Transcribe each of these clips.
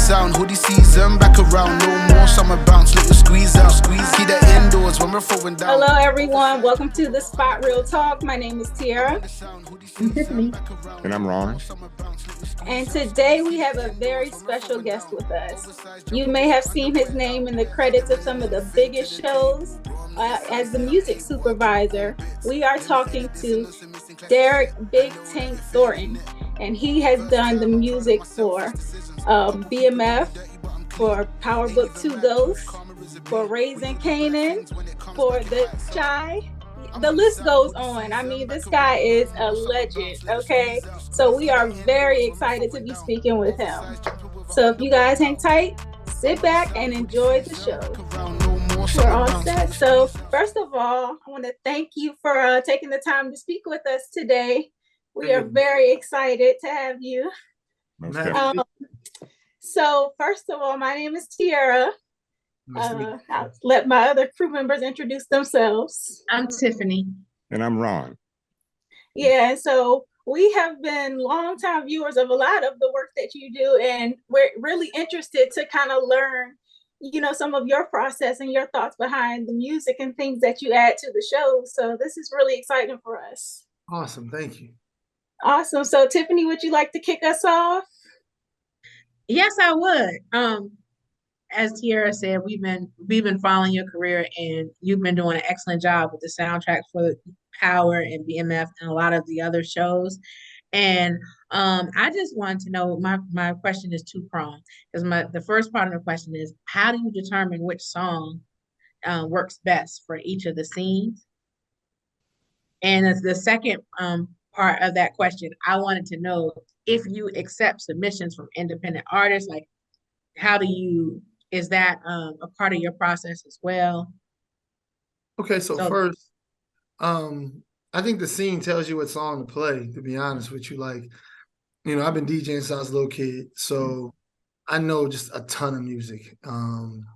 sound, hoodie season, back around, no more summer bounce, little squeeze out, keep that indoors when we're throwing down. Hello everyone, welcome to the Spot Real Talk. My name is Tiara. I'm Tiffany. And I'm Ron. And today we have a very special guest with us. You may have seen his name in the credits of some of the biggest shows as the music supervisor. We are talking to Derryck Big Tank Thornton, and he has done the music for BMF, for Power Book 2 Ghost, for Raising Canaan, for The Shy. The list goes on. I mean, this guy is a legend, okay? So we are very excited to be speaking with him. So if you guys hang tight, sit back and enjoy the show. We're all set. So first of all, I want to thank you for taking the time to speak with us today. We are very excited to have you. So first of all, my name is Tiara. I'll let my other crew members introduce themselves. I'm Tiffany. And I'm Ron. Yeah, so we have been longtime viewers of a lot of the work that you do, and we're really interested to kind of learn, you know, some of your process and your thoughts behind the music and things that you add to the show. So this is really exciting for us. Awesome, thank you. Awesome. So Tiffany, would you like to kick us off? Yes, I would. As Tiara said, we've been following your career, and you've been doing an excellent job with the soundtrack for Power and BMF and a lot of the other shows. And I just wanted to know, my question is two-pronged. Because the first part of the question is, how do you determine which song works best for each of the scenes? And as the second part of that question, I wanted to know if you accept submissions from independent artists, like is that a part of your process as well? Okay, so first, I think the scene tells you what song to play, to be honest with you. Like, you know, I've been DJing since I was a little kid, so I know just a ton of music. And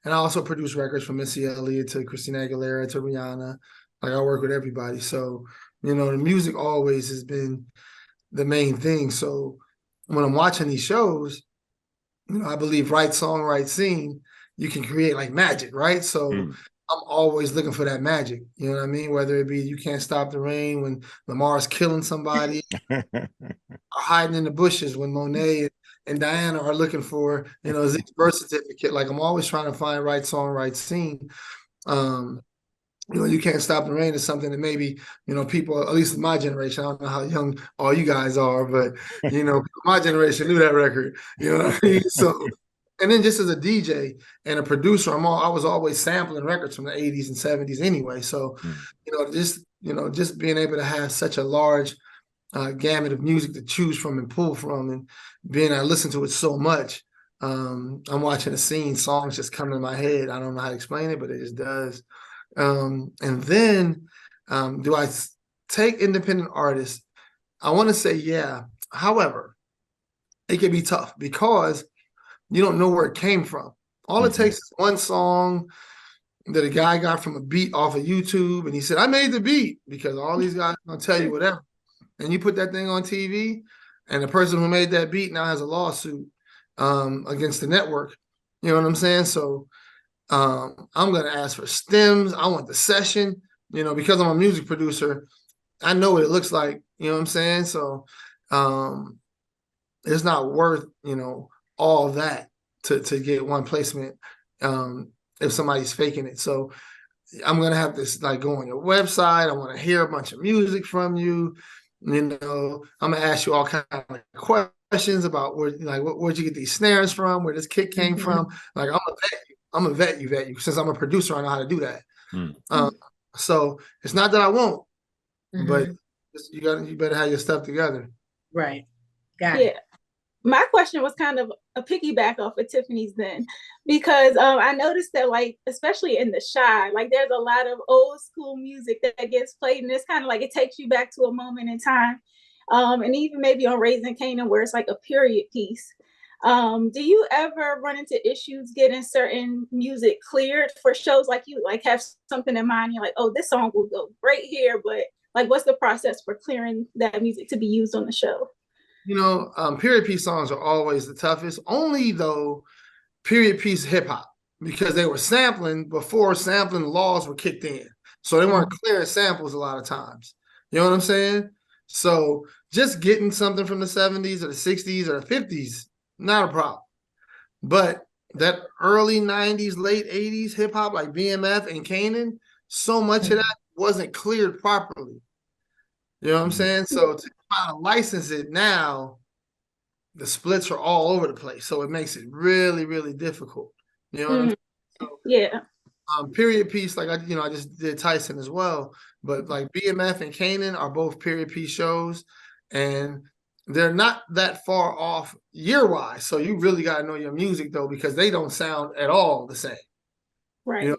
I also produce records from Missy Elliott to Christina Aguilera to Rihanna. Like, I work with everybody. So, you know, the music always has been the main thing. So when I'm watching these shows, you know, I believe right song, right scene, you can create like magic, right? So I'm always looking for that magic, you know what I mean? Whether it be You Can't Stop the Rain when Lamar's killing somebody, or hiding in the bushes when Monet and Diana are looking for, you know, Zeke's birth certificate. Like, I'm always trying to find right song, right scene. You know, You Can't Stop the Rain is something that maybe, you know, people, at least in my generation, I don't know how young all you guys are, but, you know, my generation knew that record, you know what I mean? So, and then just as a DJ and a producer, I was always sampling records from the 80s and 70s anyway. So, just being able to have such a large gamut of music to choose from and pull from, and I listen to it so much, I'm watching a scene, songs just come to my head. I don't know how to explain it, but it just does. And then do I take independent artists? I want to say yeah. However, it can be tough because you don't know where it came from. All it takes is one song that a guy got from a beat off of YouTube, and he said, I made the beat, because all these guys are going to tell you whatever. And you put that thing on TV, and the person who made that beat now has a lawsuit against the network. You know what I'm saying? So I'm going to ask for stems. I want the session, you know, because I'm a music producer. I know what it looks like, you know what I'm saying? So it's not worth, you know, all that to get one placement if somebody's faking it. So I'm going to have this, like, go on your website. I want to hear a bunch of music from you. You know, I'm going to ask you all kinds of questions about where'd you get these snares from, where this kick came from. Like, I'm gonna vet you. Since I'm a producer, I know how to do that. So it's not that I won't, but you better have your stuff together. Right. Got it. My question was kind of a piggyback off of Tiffany's then, because I noticed that, like, especially in The Shy, like, there's a lot of old school music that gets played, and it's kind of like it takes you back to a moment in time. And even maybe on Raising Canaan, where it's like a period piece. Do you ever run into issues getting certain music cleared for shows? Like, you like have something in mind, you're like, oh, this song will go great here, but like, what's the process for clearing that music to be used on the show? Period piece songs are always the toughest. Only though period piece hip hop, because they were sampling before sampling laws were kicked in, so they weren't clearing samples a lot of times. You know what I'm saying? So just getting something from the 70s or the 60s or the 50s, not a problem. But that early 90s, late 80s hip hop like BMF and Kanan, so much of that wasn't cleared properly. You know what I'm saying? So to try to license it now, the splits are all over the place. So it makes it really, really difficult. You know what I'm saying? So, yeah. Period piece, like I just did Tyson as well, but like BMF and Kanan are both period piece shows, and they're not that far off year-wise. So you really got to know your music though, because they don't sound at all the same. Right.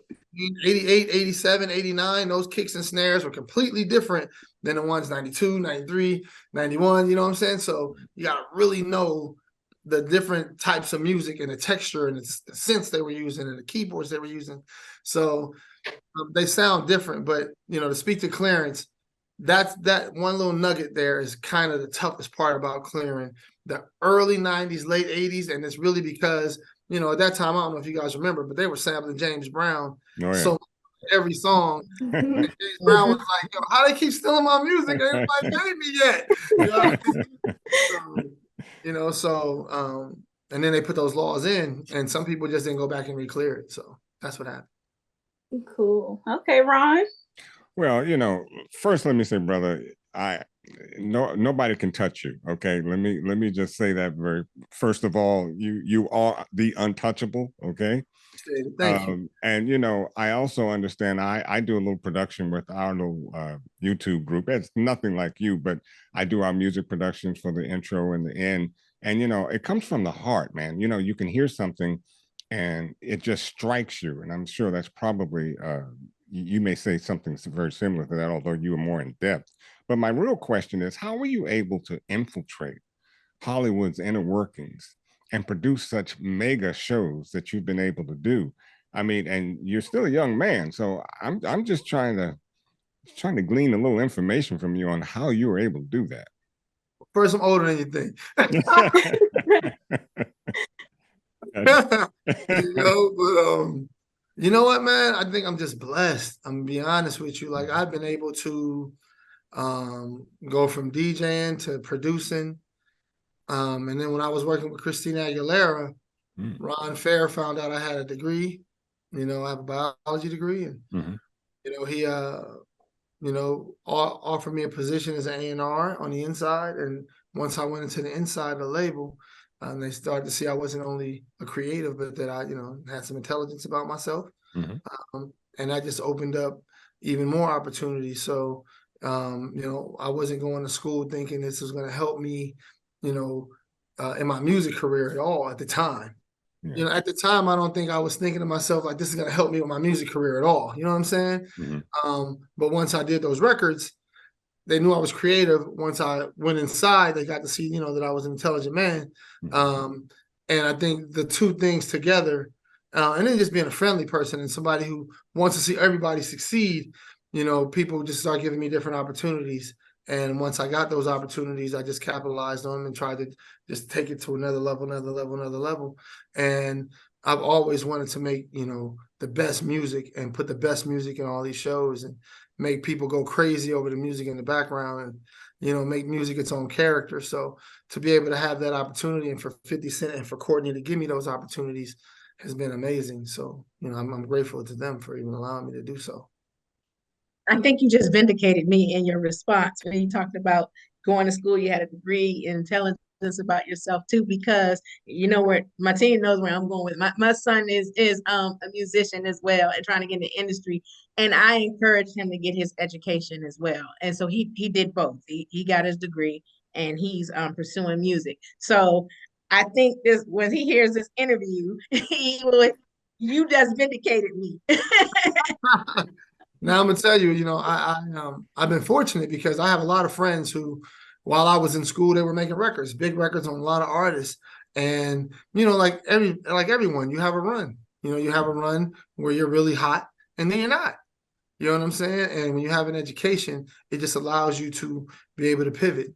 88, 87, 89, those kicks and snares were completely different than the ones 92, 93, 91, you know what I'm saying? So you got to really know the different types of music and the texture and the synths they were using and the keyboards they were using. So they sound different, but to speak to clearance, that one little nugget there is kind of the toughest part about clearing the early 90s, late 80s. And it's really because, at that time, I don't know if you guys remember, but they were sampling James Brown. Oh, yeah. So every song, James Brown was like, yo, how they keep stealing my music? Everybody paid me yet. And then they put those laws in, and some people just didn't go back and re-clear it. So that's what happened. Cool. Okay, Ron. Well, first let me say, brother, nobody can touch you. Okay, let me just say that first of all, you are the untouchable. Okay. Thank you. And I also understand. I do a little production with our little YouTube group. It's nothing like you, but I do our music productions for the intro and the end. And it comes from the heart, man. You can hear something, and it just strikes you. And I'm sure that's probably you may say something very similar to that, although you are more in depth. But my real question is, how were you able to infiltrate Hollywood's inner workings and produce such mega shows that you've been able to do? I mean, and you're still a young man, so I'm just trying to glean a little information from you on how you were able to do that. First, I'm older than you think. You know what, man? I think I'm just blessed. I'm gonna be honest with you. Like, I've been able to go from DJing to producing. And then when I was working with Christina Aguilera, Ron Fair found out I had a degree. I have a biology degree, and he offered me a position as an A&R on the inside. And once I went into the inside of the label, they started to see I wasn't only a creative, but that I, had some intelligence about myself. And that just opened up even more opportunities. So, I wasn't going to school thinking this was going to help me, in my music career at all at the time. Yeah. At the time, I don't think I was thinking to myself, like, this is going to help me with my music career at all. You know what I'm saying? But once I did those records, they knew I was creative. Once I went inside, they got to see, that I was an intelligent man. And I think the two things together, and then just being a friendly person and somebody who wants to see everybody succeed, people just start giving me different opportunities. And once I got those opportunities, I just capitalized on them and tried to just take it to another level. And I've always wanted to make, the best music and put the best music in all these shows and make people go crazy over the music in the background and, make music its own character. So to be able to have that opportunity, and for 50 Cent and for Courtney to give me those opportunities has been amazing. So, I'm grateful to them for even allowing me to do so. I think you just vindicated me in your response when you talked about going to school. You had a degree in intelligence about yourself too, because where my team knows where I'm going with. My son is a musician as well and trying to get in the industry, and I encouraged him to get his education as well. And so he did both. He got his degree and he's pursuing music. So I think this, when he hears this interview, you just vindicated me. Now I'm gonna tell you, I've been fortunate because I have a lot of friends who, while I was in school, they were making records, big records on a lot of artists. And like everyone, you have a run. You have a run where you're really hot, and then you're not. You know what I'm saying? And when you have an education, it just allows you to be able to pivot.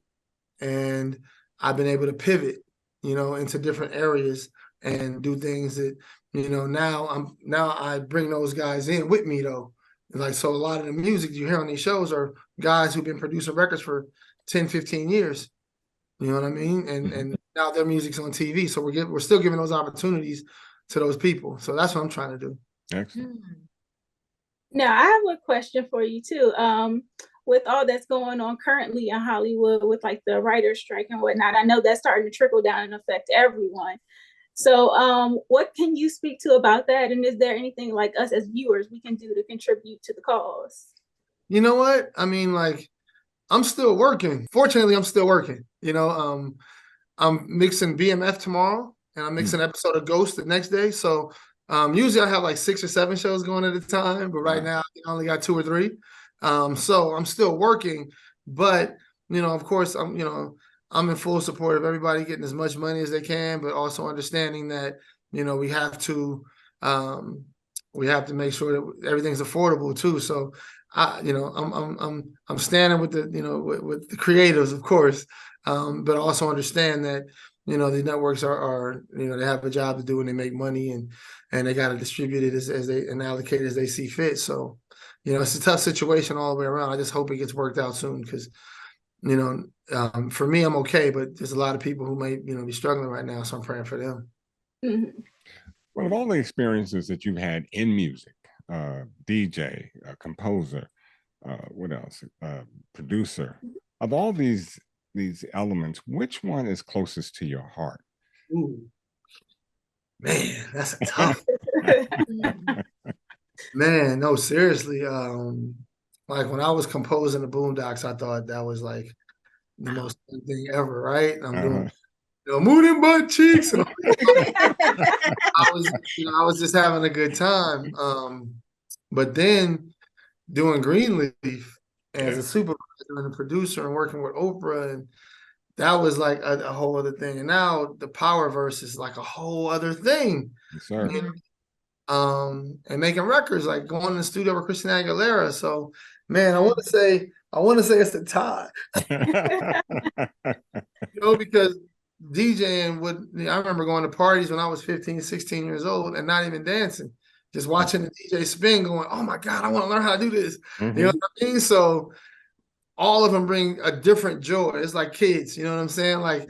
And I've been able to pivot, into different areas and do things that, now I bring those guys in with me though. Like, so a lot of the music you hear on these shows are guys who've been producing records for 10, 15 years. You know what I mean? And now their music's on TV. So we're still giving those opportunities to those people. So that's what I'm trying to do. Excellent. Now I have a question for you too. With all that's going on currently in Hollywood with like the writer's strike and whatnot, I know that's starting to trickle down and affect everyone. So what can you speak to about that? And is there anything like us as viewers we can do to contribute to the cause? You know what? I mean, like, I'm still working. Fortunately, I'm still working. I'm mixing BMF tomorrow, and I'm mixing an episode of Ghost the next day. So usually I have like 6 or 7 shows going at a time, but right now I only got 2 or 3. So I'm still working, but of course I'm in full support of everybody getting as much money as they can, but also understanding that we have to make sure that everything's affordable too. So I'm standing with the with the creatives, of course, but also understand that the networks are they have a job to do and they make money and they got to distribute it as they and allocate it as they see fit. So it's a tough situation all the way around. I just hope it gets worked out soon because for me I'm okay, but there's a lot of people who may be struggling right now, so I'm praying for them. Mm-hmm. Well, of all the experiences that you've had in music, DJ, composer, what else? Producer. Of all these elements, which one is closest to your heart? Ooh. Man, that's a tough man. No, seriously. Like when I was composing the Boondocks, I thought that was like the most thing ever, right? I'm doing moon and butt cheeks, and I was just having a good time. But then doing Greenleaf as a supervisor and a producer and working with Oprah, and that was like a whole other thing. And now the Powerverse is like a whole other thing. Yes, sir. And making records, like going in the studio with Christina Aguilera. So, man, I want to say it's the tie. Because DJing I remember going to parties when I was 15, 16 years old and not even dancing, just watching the DJ spin, going, "Oh my God, I want to learn how to do this." Mm-hmm. You know what I mean? So all of them bring a different joy. It's like kids, you know what I'm saying? Like,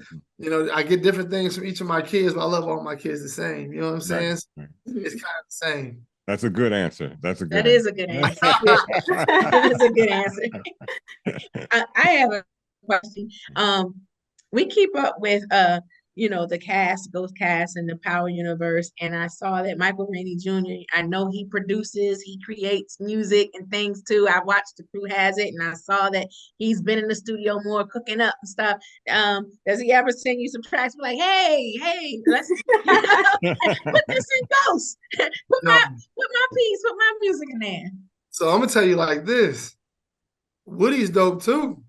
I get different things from each of my kids, but I love all my kids the same. You know what I'm saying? Right. It's kind of the same. That's a good answer. That is a good answer. That's a good answer. I have a question. We keep up with the cast, Ghost cast in the Power universe, and I saw that Michael Rainey Jr., I know he produces, he creates music and things too. I watched The Crew Has It, and I saw that he's been in the studio more cooking up and stuff. Does he ever send you some tracks like, hey, let's put this in Ghost, put my piece, put my music in there? So I'm gonna tell you like this, Woody's dope too.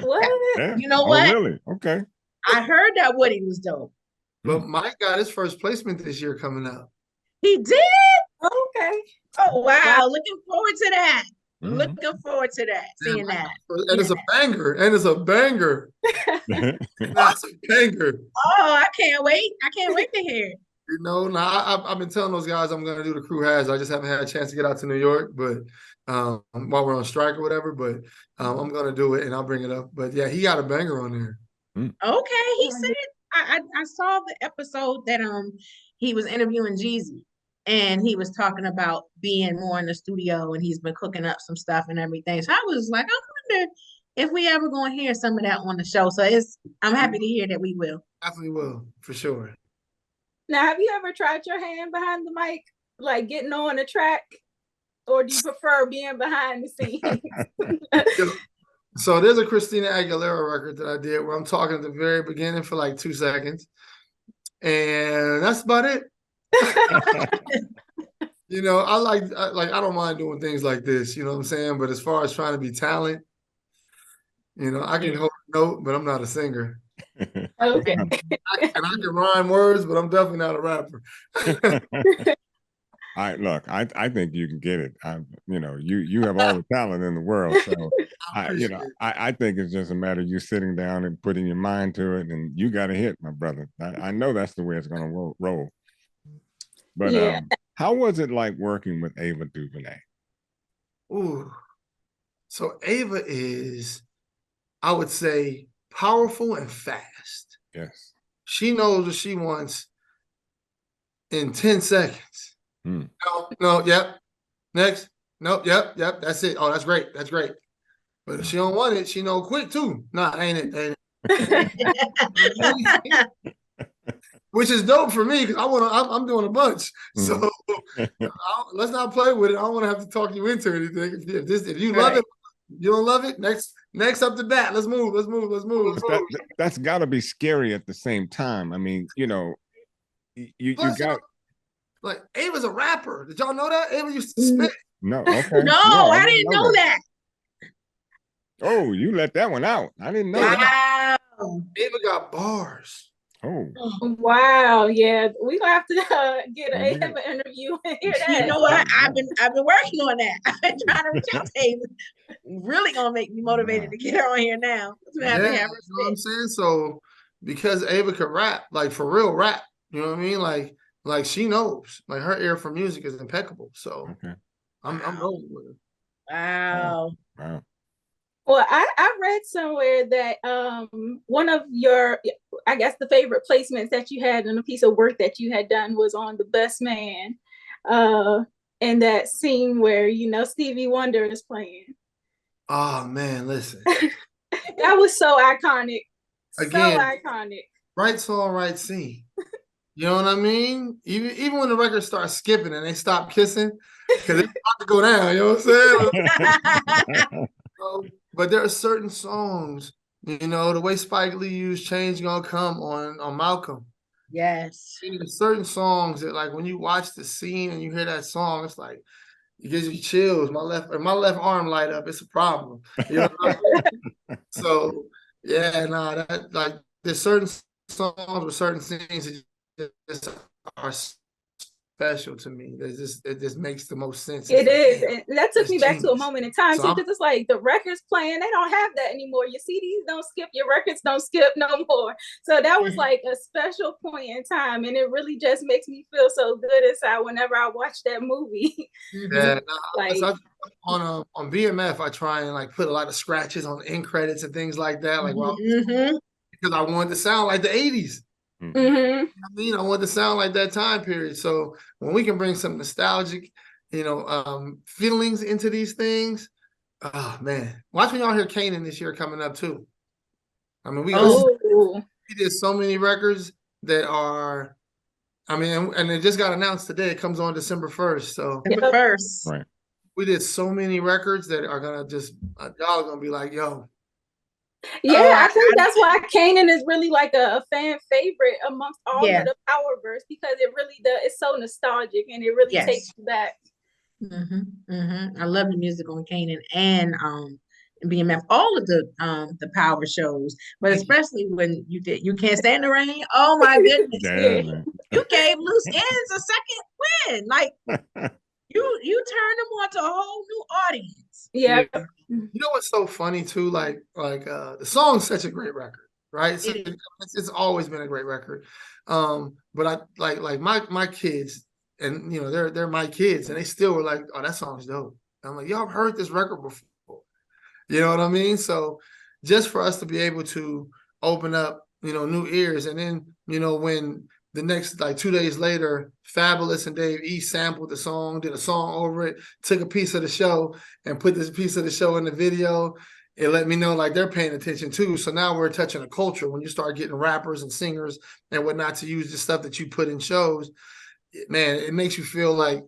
What? Yeah. You know what? Really? Okay. I heard that Woody was dope. But Mike got his first placement this year coming up. He did? Okay. Oh, wow. Looking forward to that. Mm-hmm. Looking forward to that. Seeing that. And it's a banger. That's a banger. Oh, I can't wait. I can't wait to hear it. Now I've been telling those guys I'm going to do The Crew Has. I just haven't had a chance to get out to New York, but while we're on strike or whatever, but I'm going to do it and I'll bring it up. But yeah, he got a banger on there. Okay, he said I saw the episode that he was interviewing Jeezy, and he was talking about being more in the studio, and he's been cooking up some stuff and everything. So I was like, I wonder if we ever going to hear some of that on the show. So I'm happy to hear that we will. Definitely will, for sure. Now, have you ever tried your hand behind the mic, like getting on the track, or do you prefer being behind the scenes? So there's a Christina Aguilera record that I did where I'm talking at the very beginning for like 2 seconds. And that's about it. I don't mind doing things like this, you know what I'm saying? But as far as trying to be talent, I can hold a note, but I'm not a singer. Okay. I can rhyme words, but I'm definitely not a rapper. I think you can get it. You have all the talent in the world. So I think it's just a matter of you sitting down and putting your mind to it, and you got a hit, my brother. I know that's the way it's gonna roll. But Yeah. How was it like working with Ava DuVernay? Ooh. So Ava is, I would say, powerful and fast. Yes. She knows what she wants in 10 seconds. No, yep. Next. Nope, yep. That's it. Oh, that's great. That's great. But if she don't want it, she know quick too. Nah, ain't it. Which is dope for me because I'm doing a bunch. So let's not play with it. I don't want to have to talk you into anything. If you love it, you don't love it. Next up to bat. Let's move. That's got to be scary at the same time. I mean, you got like Ava's a rapper. Did y'all know that? Ava used to spit. No, okay. No, I didn't know that. Oh, you let that one out. I didn't know that. Ava got bars. Oh. Wow. Yeah. We're gonna have to get an Ava interview and hear that. You know what? I've been working on that. I've been trying to reach out to Ava. Really gonna make me motivated to get her on here now. You know what I'm saying? So because Ava could rap, like for real rap, you know what I mean? Like she knows. Like her ear for music is impeccable. So I'm rolling with her. Wow. Well, I read somewhere that one of your, I guess, the favorite placements that you had in a piece of work that you had done was on The Best Man, and that scene where Stevie Wonder is playing. Oh man, listen. That was so iconic. Again, so iconic. Right song, right scene. You know what I mean? Even when the record starts skipping and they stop kissing, because it's about to go down, you know what I'm saying? But there are certain songs, the way Spike Lee used Change Gonna Come on Malcolm. Yes. There's certain songs that, like, when you watch the scene and you hear that song, it's like, it gives you chills. My left arm light up. It's a problem. You know what I mean? So, there's certain songs with certain scenes that just are special to me. It just makes the most sense. It is. And that took me back to a moment in time, so because it's like the records playing, they don't have that anymore. Your CDs don't skip, your records don't skip no more. So that was like a special point in time, and it really just makes me feel so good inside whenever I watch that movie. Yeah, on BMF, I try and like put a lot of scratches on end credits and things like that, like because I want it to sound like the 80s. I mean, I want to sound like that time period. So when we can bring some nostalgic, feelings into these things, oh man. Watch when y'all hear Kanan this year coming up too. I mean, we did so many records that are, and it just got announced today. It comes on December 1st. So December 1st. Right. We did so many records that are gonna just y'all are gonna be like, yo. Yeah, I think that's why Kanan is really like a fan favorite amongst all of the Powerverse, because it really does. It's so nostalgic and it really takes you back. I love the music on Kanan and BMF, all of the Power shows, but especially when you did You Can't Stand the Rain. Oh my goodness. You gave Loose Ends a second win. Like you turned them on to a whole new audience. Yeah. You know what's so funny too? Like the song's such a great record, right? It's always been a great record. But I like my kids, and they're my kids, and they still were like, "Oh, that song's dope." I'm like, "Y'all have heard this record before?" You know what I mean? So just for us to be able to open up, new ears, and then when the next, like 2 days later, Fabulous and Dave East sampled the song, did a song over it, took a piece of the show and put this piece of the show in the video. It let me know like they're paying attention too. So now we're touching a culture. When you start getting rappers and singers and whatnot to use the stuff that you put in shows, man, it makes you feel like,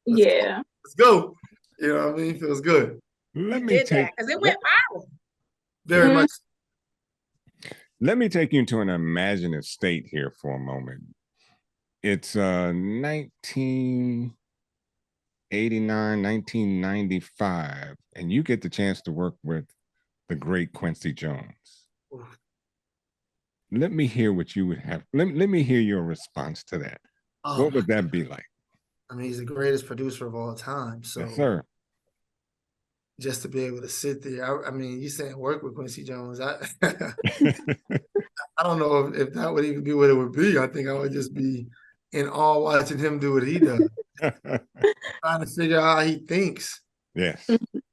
let's go. You know what I mean? It feels good. Let me take that because it went viral. Very much. Let me take you into an imaginative state here for a moment. It's 1989, 1995, and you get the chance to work with the great Quincy Jones. Let me hear what you would have. Let me hear your response to that. What would that be like? I mean, he's the greatest producer of all time. So Yes, sir. just to be able to sit there, I mean, you saying work with Quincy Jones. I don't know if that would even be what it would be. I think I would just be in awe watching him do what he does. Trying to figure out how he thinks. Yes.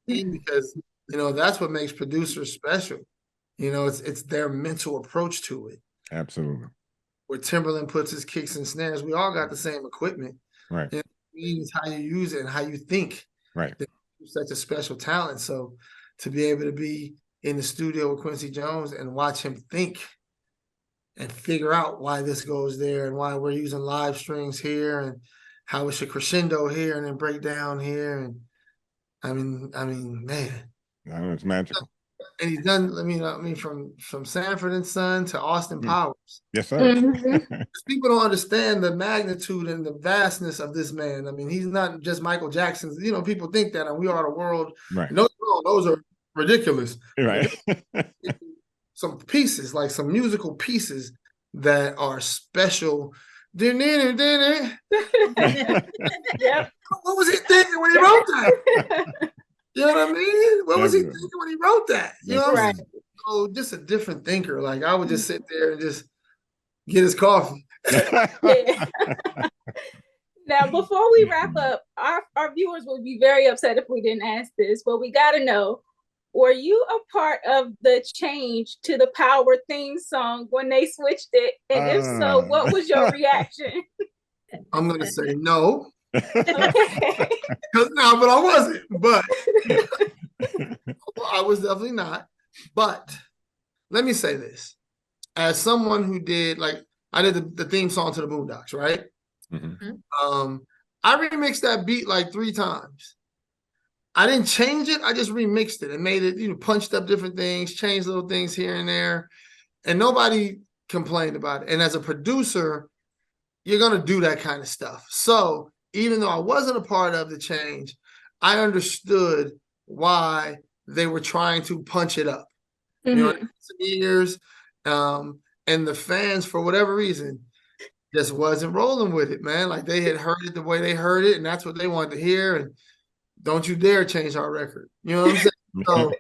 Because, you know, that's what makes producers special. You know, it's their mental approach to it. Absolutely. Where Timberland puts his kicks and snares, we all got the same equipment. Right. You know, it's how you use it and how you think. Right. Such a special talent. So to be able to be in the studio with Quincy Jones and watch him think and figure out why this goes there and why we're using live strings here and how it should crescendo here and then break down here. And I mean, man. I know, it's magical. And he's done, I mean, from Sanford and Son to Austin Powers. Yes, sir. People don't understand the magnitude and the vastness of this man. I mean, he's not just Michael Jackson's. You know, people think that, and We Are the World. Right. No, those are ridiculous. Right. Some pieces, like some musical pieces that are special. Yep. What was he thinking when he wrote that? You know what I mean? What was he thinking when he wrote that? You know what I'm saying? So just a different thinker. Like I would just sit there and just get his coffee. Now, before we wrap up, our viewers would be very upset if we didn't ask this, but we got to know, were you a part of the change to the Power theme song when they switched it? And if so, what was your reaction? I'm going to say no. Okay. No, but I wasn't. But I was definitely not. But let me say this. As someone who did, like, I did the theme song to the Boondocks, right? Mm-hmm. I remixed that beat like 3 times. I didn't change it. I just remixed it and made it, you know, punched up different things, changed little things here and there. And nobody complained about it. And as a producer, you're going to do that kind of stuff. So even though I wasn't a part of the change, I understood why they were trying to punch it up. Mm-hmm. You know, in years, and the fans, for whatever reason, just wasn't rolling with it, man. Like they had heard it the way they heard it, and that's what they wanted to hear. And don't you dare change our record. You know what I'm saying? So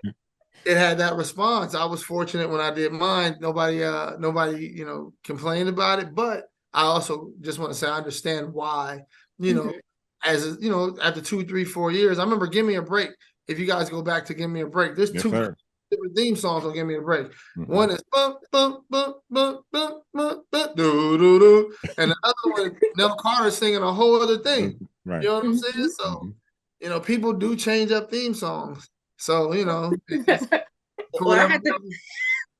it had that response. I was fortunate when I did mine. Nobody, you know, complained about it. But I also just want to say I understand why. You know, as you know, after 2, 3, 4 years, I remember Give Me a Break. If you guys go back to Give Me a Break, there's 2 different theme songs on Give Me a Break. One is bum bum bum bum bum bum bum do do do, and the other one, Nell Carter singing a whole other thing. Right. You know what I'm saying? So, you know, people do change up theme songs. So, you know, well, I had to.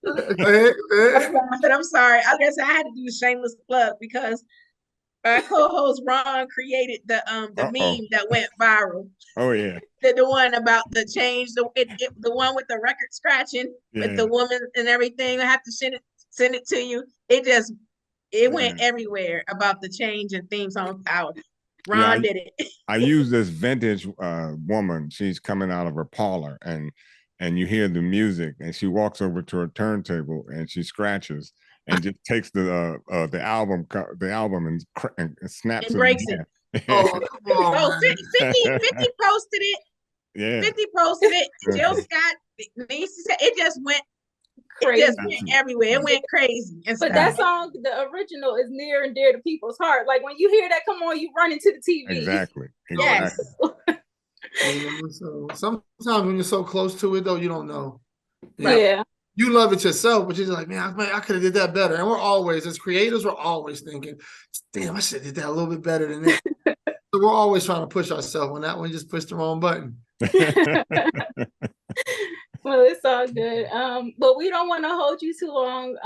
Go ahead. I'm sorry. I guess I had to do a shameless plug because our co-host Ron created the meme that went viral. Oh yeah, the one about the change, the one with the record scratching with the woman and everything. I have to send it to you. It went everywhere about the change in theme song Power. Ron did it. I use this vintage woman. She's coming out of her parlor, and you hear the music, and she walks over to her turntable and she scratches. And just takes the album and snaps and breaks it. Oh, come on. 50 posted it. Yeah. 50 posted it. Jill Scott, it just went crazy. It just went everywhere. It went crazy. But that song, the original, is near and dear to people's heart. Like when you hear that come on, you run into the TV. Exactly. Yes. So sometimes when you're so close to it, though, you don't know. Yeah. You love it yourself, but you're just like, man, I could have did that better. And we're always, as creators, we're always thinking, damn, I should have did that a little bit better than that. So we're always trying to push ourselves. On that one, just push the wrong button. Well, it's all good. But we don't want to hold you too long.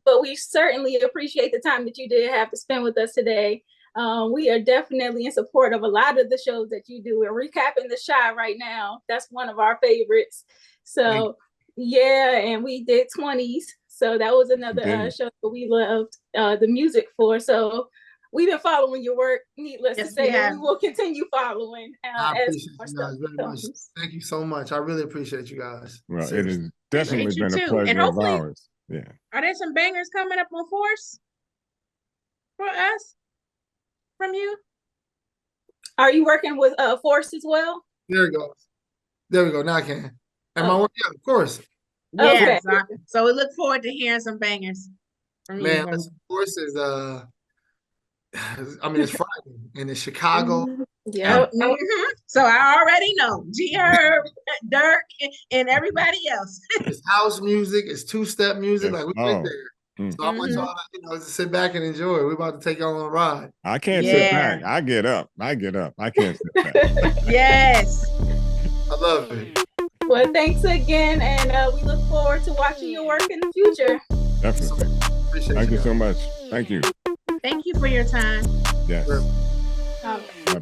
But we certainly appreciate the time that you did have to spend with us today. We are definitely in support of a lot of the shows that you do. We're recapping The Chi right now. That's one of our favorites. So yeah, and we did 20s. So that was another show that we loved the music for. So we've been following your work, needless to say, and we will continue following. I appreciate you guys very much. Thank you so much. I really appreciate you guys. Well, seriously. It has definitely been a pleasure of ours. Yeah. Are there some bangers coming up on Force for us? from you? Are you working with Force as well? There we go. There we go. Now I can. Am I working? Yeah, of course. Yeah. Okay. So we look forward to hearing some bangers from you. Man, Force is I mean, it's Friday and it's Chicago. Yep. So I already know G-Herb, Derryck, and everybody else. It's house music, it's two-step music. Yes. Like we went there. So I want y'all to, just sit back and enjoy. We're about to take y'all on a ride. I can't sit back. I get up. I can't sit back. Yes. I love it. Well, thanks again, and we look forward to watching your work in the future. Definitely. Thank you so much. Thank you. Thank you for your time. Yes.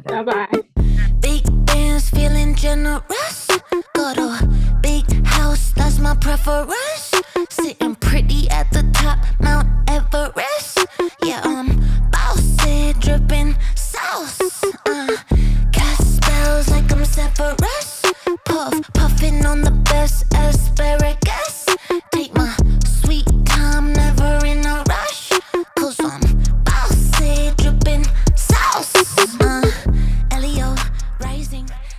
Bye-bye. Big bands feeling generous. Got a big house, that's my preference.